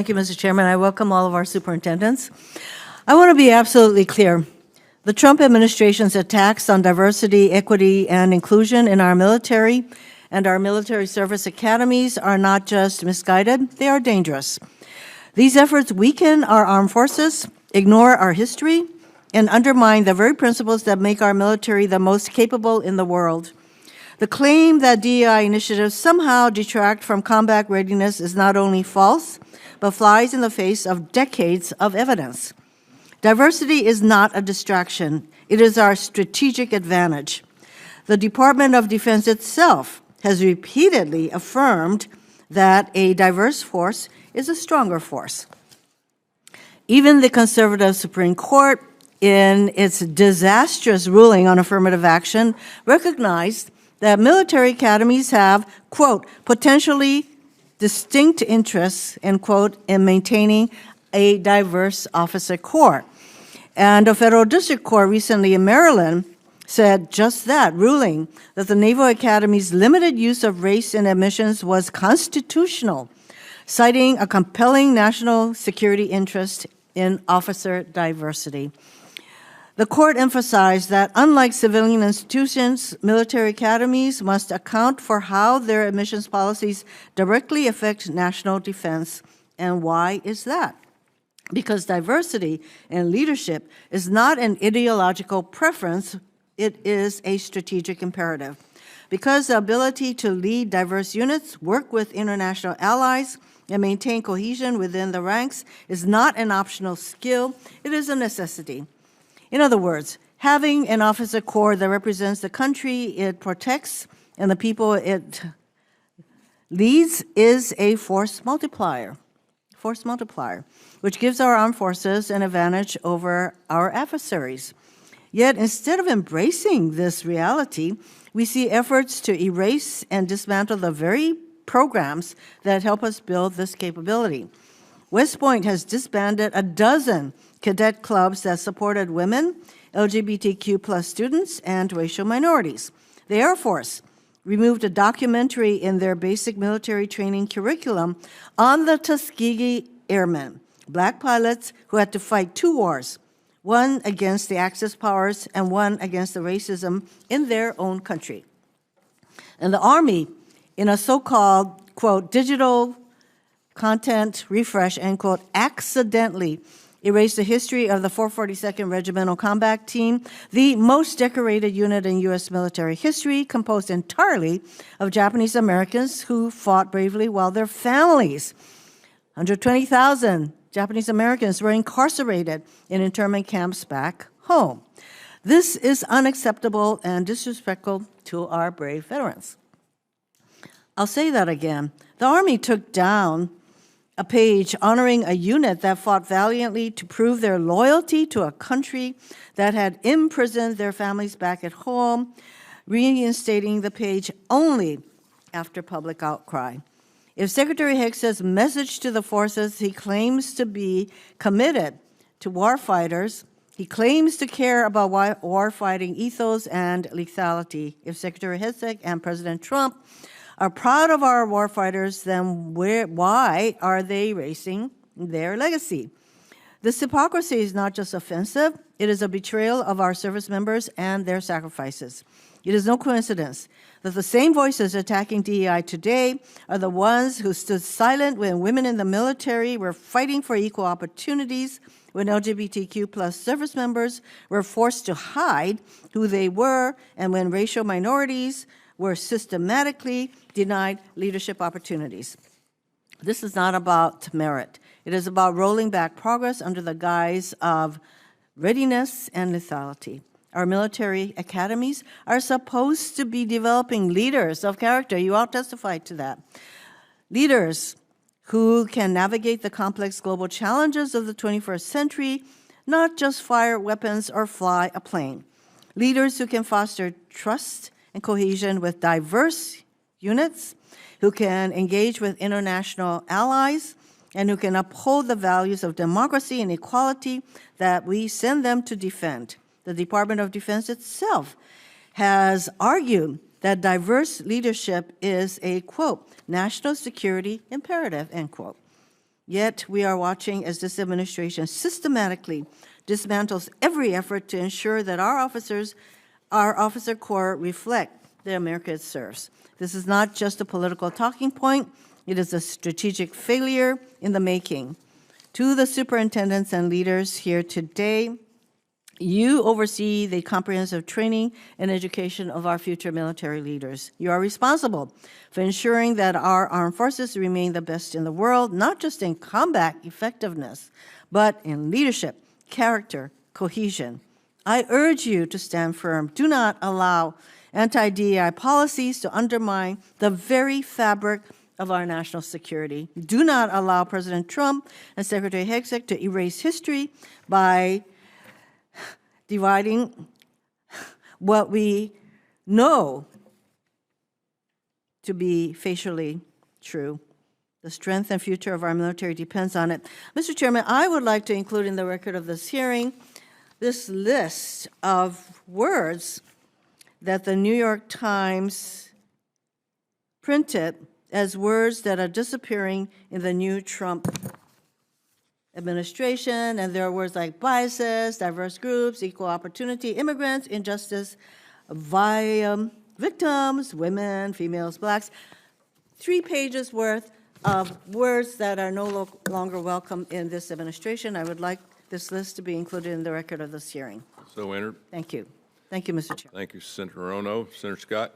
Thank you, Mr. Chairman. I welcome all of our superintendents. I want to be absolutely clear. The Trump administration's attacks on diversity, equity, and inclusion in our military and our military service academies are not just misguided, they are dangerous. These efforts weaken our armed forces, ignore our history, and undermine the very principles that make our military the most capable in the world. The claim that DEI initiatives somehow detract from combat readiness is not only false, but flies in the face of decades of evidence. Diversity is not a distraction. It is our strategic advantage. The Department of Defense itself has repeatedly affirmed that a diverse force is a stronger force. Even the conservative Supreme Court, in its disastrous ruling on affirmative action, recognized that military academies have, quote, potentially distinct interests, end quote, in maintaining a diverse officer corps. And a federal district court recently in Maryland said just that, ruling that the Naval Academy's limited use of race in admissions was constitutional, citing a compelling national security interest in officer diversity. The court emphasized that unlike civilian institutions, military academies must account for how their admissions policies directly affect national defense. And why is that? Because diversity in leadership is not an ideological preference, it is a strategic imperative. Because the ability to lead diverse units, work with international allies, and maintain cohesion within the ranks is not an optional skill, it is a necessity. In other words, having an officer corps that represents the country it protects and the people it leads is a force multiplier, which gives our armed forces an advantage over our adversaries. Yet instead of embracing this reality, we see efforts to erase and dismantle the very programs that help us build this capability. West Point has disbanded a dozen cadet clubs that supported women, LGBTQ plus students, and racial minorities. The Air Force removed a documentary in their basic military training curriculum on the Tuskegee Airmen, black pilots who had to fight two wars, one against the Axis powers and one against the racism in their own country. And the Army, in a so-called, quote, digital content refresh, end quote, accidentally erased the history of the 442nd Regimental Combat Team, the most decorated unit in U.S. military history, composed entirely of Japanese Americans who fought bravely while their families, 120,000 Japanese Americans, were incarcerated in internment camps back home. This is unacceptable and disrespectful to our brave veterans. I'll say that again. The Army took down a page honoring a unit that fought valiantly to prove their loyalty to a country that had imprisoned their families back at home, reinstating the page only after public outcry. If Secretary Hicks's message to the forces, he claims to be committed to warfighters, he claims to care about warfighting ethos and lethality. If Secretary Hick and President Trump are proud of our warfighters, then why are they erasing their legacy? This hypocrisy is not just offensive, it is a betrayal of our service members and their sacrifices. It is no coincidence that the same voices attacking DEI today are the ones who stood silent when women in the military were fighting for equal opportunities, when LGBTQ plus service members were forced to hide who they were, and when racial minorities were systematically denied leadership opportunities. This is not about merit. It is about rolling back progress under the guise of readiness and lethality. Our military academies are supposed to be developing leaders of character. You all testified to that. Leaders who can navigate the complex global challenges of the 21st century, not just fire weapons or fly a plane. Leaders who can foster trust and cohesion with diverse units, who can engage with international allies, and who can uphold the values of democracy and equality that we send them to defend. The Department of Defense itself has argued that diverse leadership is a, quote, national security imperative, end quote. Yet we are watching as this administration systematically dismantles every effort to ensure that our officer corps reflect the America it serves. This is not just a political talking point, it is a strategic failure in the making. To the superintendents and leaders here today, you oversee the comprehensive training and education of our future military leaders. You are responsible for ensuring that our armed forces remain the best in the world, not just in combat effectiveness, but in leadership, character, cohesion. I urge you to stand firm. Do not allow anti-DEI policies to undermine the very fabric of our national security. Do not allow President Trump and Secretary Hegseth to erase history by dividing what we know to be facially true. The strength and future of our military depends on it. Mr. Chairman, I would like to include in the record of this hearing this list of words that the New York Times printed as words that are disappearing in the new Trump administration, and there are words like biases, diverse groups, equal opportunity, immigrants, injustice, victims, women, females, blacks. 3 pages worth of words that are no longer welcome in this administration. I would like this list to be included in the record of this hearing. So entered. Thank you. Thank you, Mr. Chair. Thank you, Senator Hirono. Senator Scott.